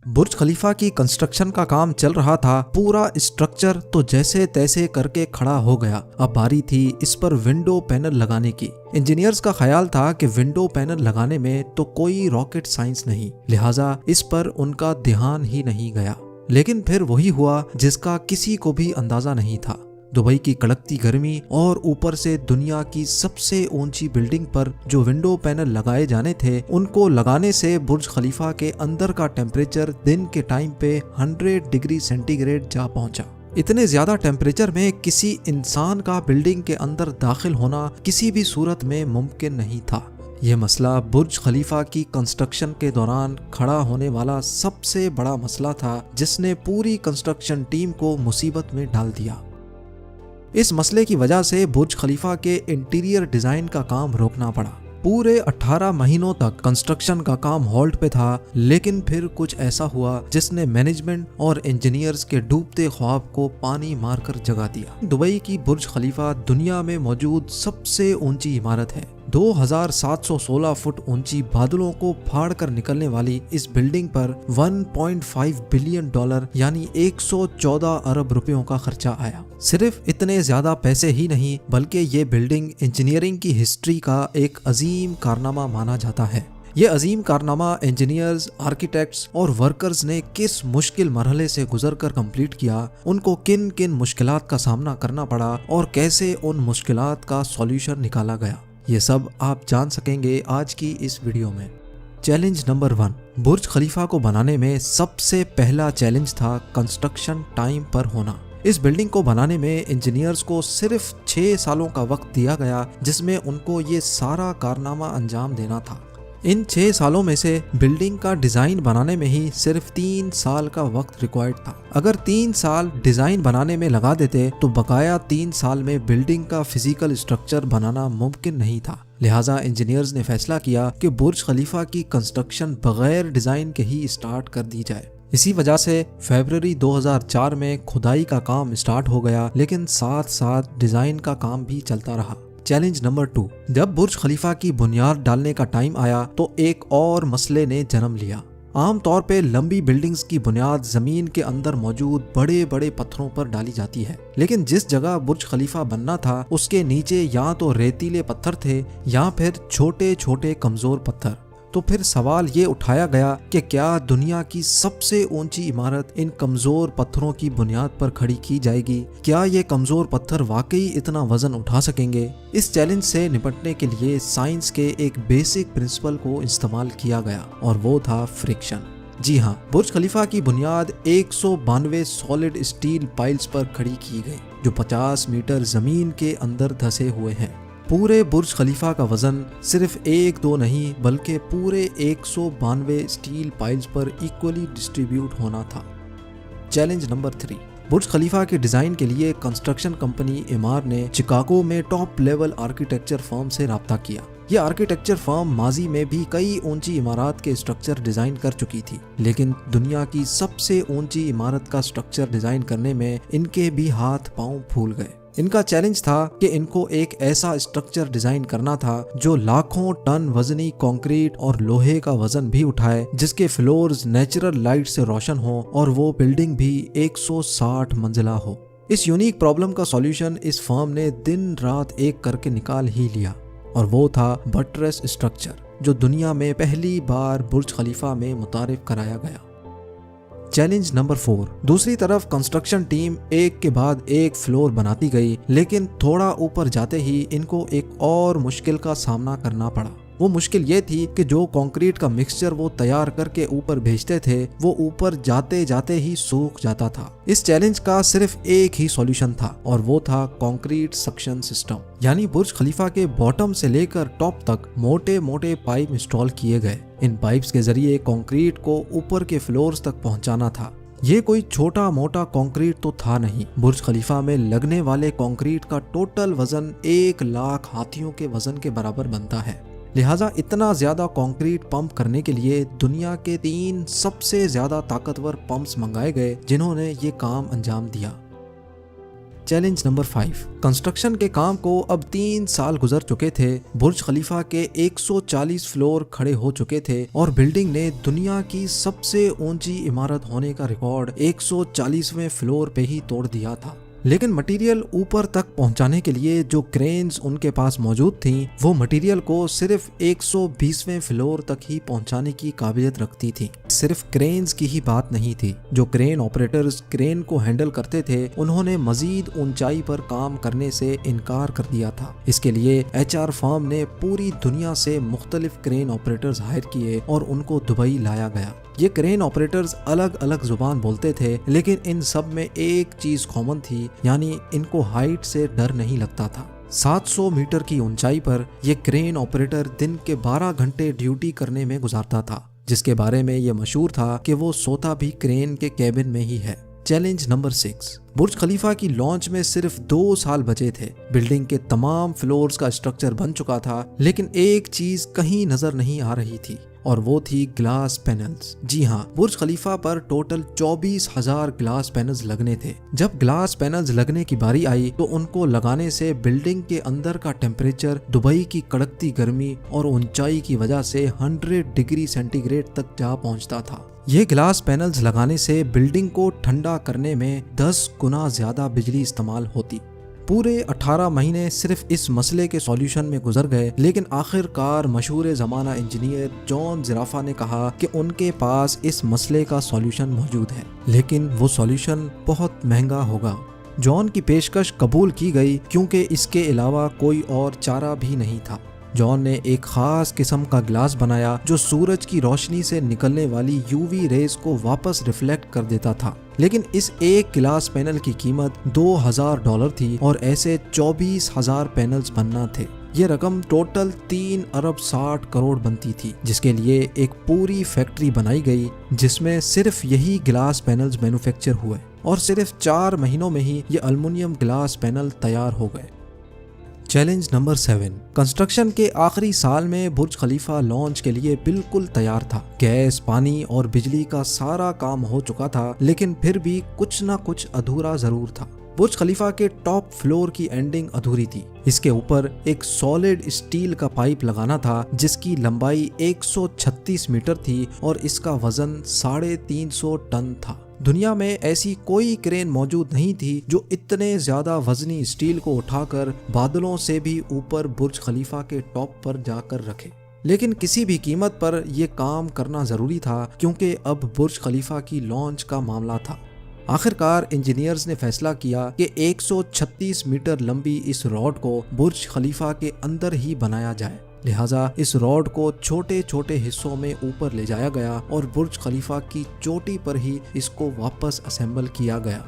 बुर्ज खलीफा की कंस्ट्रक्शन का काम चल रहा था। पूरा स्ट्रक्चर तो जैसे तैसे करके खड़ा हो गया। अब बारी थी इस पर विंडो पैनल लगाने की। इंजीनियर्स का ख्याल था कि विंडो पैनल लगाने में तो कोई रॉकेट साइंस नहीं, लिहाजा इस पर उनका ध्यान ही नहीं गया। लेकिन फिर वही हुआ जिसका किसी को भी अंदाजा नहीं था। दुबई की कड़कती गर्मी और ऊपर से दुनिया की सबसे ऊंची बिल्डिंग पर जो विंडो पैनल लगाए जाने थे, उनको लगाने से बुर्ज खलीफा के अंदर का टेम्परेचर दिन के टाइम पे 100 डिग्री सेंटीग्रेड जा पहुंचा। इतने ज्यादा टेम्परेचर में किसी इंसान का बिल्डिंग के अंदर दाखिल होना किसी भी सूरत में मुमकिन नहीं था। यह मसला बुर्ज खलीफा की कंस्ट्रक्शन के दौरान खड़ा होने वाला सबसे बड़ा मसला था, जिसने पूरी कंस्ट्रक्शन टीम को मुसीबत में डाल दिया। इस मसले की वजह से बुर्ज खलीफा के इंटीरियर डिजाइन का काम रोकना पड़ा। पूरे 18 महीनों तक कंस्ट्रक्शन का काम होल्ड पे था, लेकिन फिर कुछ ऐसा हुआ जिसने मैनेजमेंट और इंजीनियर्स के डूबते ख्वाब को पानी मारकर जगा दिया। दुबई की बुर्ज खलीफा दुनिया में मौजूद सबसे ऊंची इमारत है। 2716 फुट ऊंची बादलों को फाड़ कर निकलने वाली इस बिल्डिंग पर $1.5 बिलियन यानी 114 अरब रुपयों का खर्चा आया। सिर्फ इतने ज्यादा पैसे ही नहीं, बल्कि ये बिल्डिंग इंजीनियरिंग की हिस्ट्री का एक अजीम कारनामा माना जाता है। ये अजीम कारनामा इंजीनियर्स, आर्किटेक्ट्स और वर्कर्स ने किस मुश्किल मरहले से गुजरकर कंप्लीट किया, उनको किन किन मुश्किलात का सामना करना पड़ा और कैसे उन मुश्किलात का सॉल्यूशन निकाला गया, ये सब आप जान सकेंगे आज की इस वीडियो में। चैलेंज नंबर 1, बुर्ज खलीफा को बनाने में सबसे पहला चैलेंज था कंस्ट्रक्शन टाइम पर होना। इस बिल्डिंग को बनाने में इंजीनियर्स को सिर्फ 6 सालों का वक्त दिया गया, जिसमें उनको ये सारा कारनामा अंजाम देना था। इन 6 सालों में से बिल्डिंग का डिजाइन बनाने में ही सिर्फ 3 साल का वक्त रिक्वायर्ड था। अगर 3 साल डिजाइन बनाने में लगा देते तो बकाया 3 साल में बिल्डिंग का फिजिकल स्ट्रक्चर बनाना मुमकिन नहीं था। लिहाजा इंजीनियर्स ने फैसला किया कि बुर्ज खलीफा की कंस्ट्रक्शन बगैर डिजाइन के ही स्टार्ट कर दी जाए। इसी वजह से फरवरी 2004 में खुदाई का काम स्टार्ट हो गया, लेकिन साथ साथ डिजाइन का काम भी चलता रहा। चैलेंज नंबर 2, जब बुर्ज खलीफा की बुनियाद डालने का टाइम आया तो एक और मसले ने जन्म लिया। आम तौर पे लंबी बिल्डिंग्स की बुनियाद जमीन के अंदर मौजूद बड़े बड़े पत्थरों पर डाली जाती है, लेकिन जिस जगह बुर्ज खलीफा बनना था उसके नीचे या तो रेतीले पत्थर थे या फिर छोटे छोटे कमजोर पत्थर। तो फिर सवाल ये उठाया गया कि क्या दुनिया की सबसे ऊंची इमारत इन कमजोर पत्थरों की बुनियाद पर खड़ी की जाएगी? क्या ये कमजोर पत्थर वाकई इतना वजन उठा सकेंगे? इस चैलेंज से निपटने के लिए साइंस के एक बेसिक प्रिंसिपल को इस्तेमाल किया गया और वो था फ्रिक्शन। जी हाँ, बुर्ज खलीफा की बुनियाद 192 सॉलिड स्टील पाइल्स पर खड़ी की गई, जो 50 मीटर जमीन के अंदर धंसे हुए हैं। पूरे बुर्ज खलीफा का वजन सिर्फ 1-2 नहीं, बल्कि पूरे 192 स्टील पाइल्स पर इक्वली डिस्ट्रीब्यूट होना था। चैलेंज नंबर 3, बुर्ज खलीफा के डिजाइन के लिए कंस्ट्रक्शन कंपनी इमार ने शिकागो में टॉप लेवल आर्किटेक्चर फर्म से राब्ता किया। ये आर्किटेक्चर फर्म माजी में भी कई ऊंची इमारत के स्ट्रक्चर डिजाइन कर चुकी थी, लेकिन दुनिया की सबसे ऊंची इमारत का स्ट्रक्चर डिजाइन करने में इनके भी हाथ पांव फूल गए। इनका चैलेंज था कि इनको एक ऐसा स्ट्रक्चर डिजाइन करना था जो लाखों टन वजनी कंक्रीट और लोहे का वजन भी उठाए, जिसके फ्लोर्स नेचुरल लाइट से रोशन हो और वो बिल्डिंग भी 160 मंजिला हो। इस यूनिक प्रॉब्लम का सॉल्यूशन इस फर्म ने दिन रात एक करके निकाल ही लिया, और वो था बटरेस स्ट्रक्चर, जो दुनिया में पहली बार बुर्ज खलीफा में मुतारिफ कराया गया। चैलेंज नंबर 4, दूसरी तरफ कंस्ट्रक्शन टीम एक के बाद एक फ्लोर बनाती गई, लेकिन थोड़ा ऊपर जाते ही इनको एक और मुश्किल का सामना करना पड़ा। वो मुश्किल ये थी कि जो कंक्रीट का मिक्सचर वो तैयार करके ऊपर भेजते थे, वो ऊपर जाते जाते ही सूख जाता था। इस चैलेंज का सिर्फ एक ही सॉल्यूशन था, और वो था कंक्रीट सक्शन सिस्टम। यानी बुर्ज खलीफा के बॉटम से लेकर टॉप तक मोटे मोटे पाइप इंस्टॉल किए गए। इन पाइप्स के जरिए कंक्रीट को ऊपर के फ्लोर्स तक पहुंचाना था। ये कोई छोटा मोटा कंक्रीट तो था नहीं। बुर्ज खलीफा में लगने वाले कंक्रीट का टोटल वजन 1 लाख हाथियों के वजन के बराबर बनता है। लिहाजा इतना ज्यादा कंक्रीट पंप करने के लिए दुनिया के 3 सबसे ज्यादा ताकतवर पंप्स मंगाए गए, जिन्होंने ये काम अंजाम दिया। Challenge number 5। कंस्ट्रक्शन के काम को अब 3 साल गुजर चुके थे। बुर्ज खलीफा के 140 फ्लोर खड़े हो चुके थे और बिल्डिंग ने दुनिया की सबसे ऊंची इमारत होने का रिकॉर्ड 140वें फ्लोर पे ही तोड़ दिया था। लेकिन मटेरियल ऊपर तक पहुंचाने के लिए जो क्रेन्स उनके पास मौजूद थीं, वो मटेरियल को सिर्फ 120वें फ्लोर तक ही पहुंचाने की काबिलियत रखती थी। सिर्फ क्रेन्स की ही बात नहीं थी, जो क्रेन ऑपरेटर्स क्रेन को हैंडल करते थे उन्होंने मजीद ऊंचाई पर काम करने से इनकार कर दिया था। इसके लिए HR फर्म ने पूरी दुनिया से मुख्तलिफ क्रेन ऑपरेटर्स हायर किए और उनको दुबई लाया गया। ये क्रेन ऑपरेटर्स अलग अलग जुबान बोलते थे, लेकिन इन सब में एक चीज कॉमन थी, यानी इनको हाइट से डर नहीं लगता था। 700 मीटर की ऊंचाई पर ये क्रेन ऑपरेटर दिन के 12 घंटे ड्यूटी करने में गुजारता था, जिसके बारे में ये मशहूर था कि वो सोता भी क्रेन के कैबिन में ही है। Challenge number 6। बुर्ज खलीफा की लॉन्च में सिर्फ 2 साल बचे थे। बिल्डिंग के तमाम फ्लोर्स का स्ट्रक्चर बन चुका था, लेकिन एक चीज कहीं नजर नहीं आ रही थी और वो थी ग्लास पैनल्स। जी हाँ, बुर्ज खलीफा पर टोटल 24,000 ग्लास पैनल्स लगने थे। जब ग्लास पैनल्स लगने की बारी आई तो उनको लगाने से बिल्डिंग के अंदर का टेम्परेचर दुबई की कड़कती गर्मी और ऊंचाई की वजह से 100 डिग्री सेंटीग्रेड तक जा पहुंचता था। ये ग्लास पैनल्स लगाने से बिल्डिंग को ठंडा करने में 10 गुना ज्यादा बिजली इस्तेमाल होती। पूरे 18 महीने सिर्फ इस मसले के सॉल्यूशन में गुजर गए, लेकिन आखिरकार मशहूर ज़माना इंजीनियर जॉन ज़राफा ने कहा कि उनके पास इस मसले का सॉल्यूशन मौजूद है, लेकिन वो सॉल्यूशन बहुत महंगा होगा। जॉन की पेशकश कबूल की गई क्योंकि इसके अलावा कोई और चारा भी नहीं था। जॉन ने एक खास किस्म का ग्लास बनाया जो सूरज की रोशनी से निकलने वाली UV रेज को वापस रिफ्लेक्ट कर देता था। लेकिन इस एक ग्लास पैनल की कीमत $2,000 थी और ऐसे 24,000 पैनल्स बनना थे। ये रकम टोटल 3 अरब 60 करोड़ बनती थी, जिसके लिए एक पूरी फैक्ट्री बनाई गई जिसमें सिर्फ यही ग्लास पैनल्स मैन्युफैक्चर हुए और सिर्फ 4 महीनों में ही ये एल्युमिनियम ग्लास पैनल तैयार हो गए। Challenge number 7। कंस्ट्रक्शन के आखिरी साल में बुर्ज खलीफा लॉन्च के लिए बिल्कुल तैयार था। गैस, पानी और बिजली का सारा काम हो चुका था, लेकिन फिर भी कुछ ना कुछ अधूरा जरूर था। बुर्ज खलीफा के टॉप फ्लोर की एंडिंग अधूरी थी। इसके ऊपर एक सॉलिड स्टील का पाइप लगाना था जिसकी लंबाई 136 मीटर थी और इसका वजन 350 टन था। दुनिया में ऐसी कोई क्रेन मौजूद नहीं थी जो इतने ज्यादा वजनी स्टील को उठाकर बादलों से भी ऊपर बुर्ज खलीफा के टॉप पर जाकर रखे। लेकिन किसी भी कीमत पर यह काम करना जरूरी था क्योंकि अब बुर्ज खलीफा की लॉन्च का मामला था। आखिरकार इंजीनियर्स ने फैसला किया कि 136 मीटर लंबी इस रॉड को बुर्ज खलीफा के अंदर ही बनाया जाए। लिहाजा इस रॉड को छोटे छोटे हिस्सों में ऊपर ले जाया गया और बुर्ज खलीफा की चोटी पर ही इसको वापस असेंबल किया गया।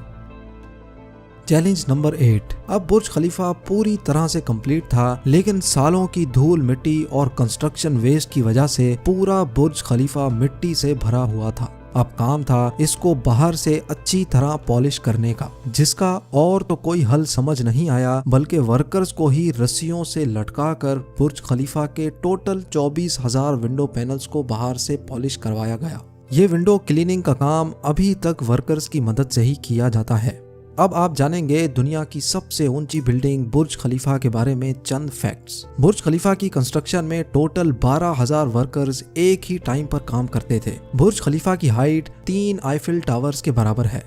Challenge number 8। अब बुर्ज खलीफा पूरी तरह से कंप्लीट था, लेकिन सालों की धूल मिट्टी और कंस्ट्रक्शन वेस्ट की वजह से पूरा बुर्ज खलीफा मिट्टी से भरा हुआ था। अब काम था इसको बाहर से अच्छी तरह पॉलिश करने का, जिसका और तो कोई हल समझ नहीं आया, बल्कि वर्कर्स को ही रस्सियों से लटकाकर बुर्ज खलीफा के टोटल 24,000 विंडो पैनल्स को बाहर से पॉलिश करवाया गया। ये विंडो क्लीनिंग का काम अभी तक वर्कर्स की मदद से ही किया जाता है। अब आप जानेंगे दुनिया की सबसे ऊंची बिल्डिंग बुर्ज खलीफा के बारे में चंद फैक्ट्स। बुर्ज खलीफा की कंस्ट्रक्शन में टोटल 12,000 वर्कर्स एक ही टाइम पर काम करते थे। बुर्ज खलीफा की हाइट 3 आईफिल टावर्स के बराबर है।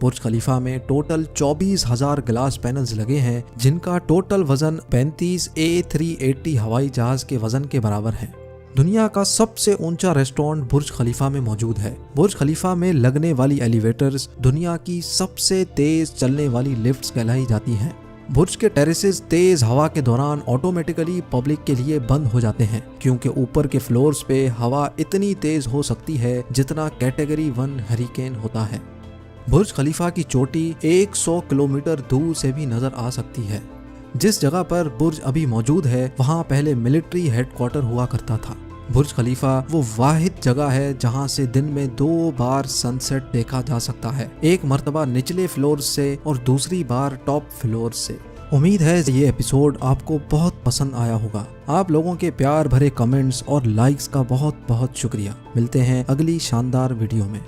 बुर्ज खलीफा में टोटल 24,000 ग्लास पैनल्स लगे हैं, जिनका टोटल वजन 35 A380 हवाई जहाज के वजन के बराबर है। दुनिया का सबसे ऊंचा रेस्टोरेंट बुर्ज खलीफा में मौजूद है। बुर्ज खलीफा में लगने वाली एलिवेटर्स दुनिया की सबसे तेज चलने वाली लिफ्ट्स कहलाई जाती हैं। बुर्ज के टेरेसेस तेज हवा के दौरान ऑटोमेटिकली पब्लिक के लिए बंद हो जाते हैं, क्योंकि ऊपर के फ्लोर्स पे हवा इतनी तेज हो सकती है जितना कैटेगरी 1 हरिकेन होता है। बुर्ज खलीफा की चोटी 100 किलोमीटर दूर से भी नजर आ सकती है। जिस जगह पर बुर्ज अभी मौजूद है वहाँ पहले मिलिट्री हेडक्वार्टर हुआ करता था। बुर्ज खलीफा वो वाहिद जगह है जहाँ से दिन में 2 बार सनसेट देखा जा सकता है, एक मर्तबा निचले फ्लोर से और दूसरी बार टॉप फ्लोर से। उम्मीद है ये एपिसोड आपको बहुत पसंद आया होगा। आप लोगों के प्यार भरे कमेंट्स और लाइक्स का बहुत बहुत शुक्रिया। मिलते हैं अगली शानदार वीडियो में।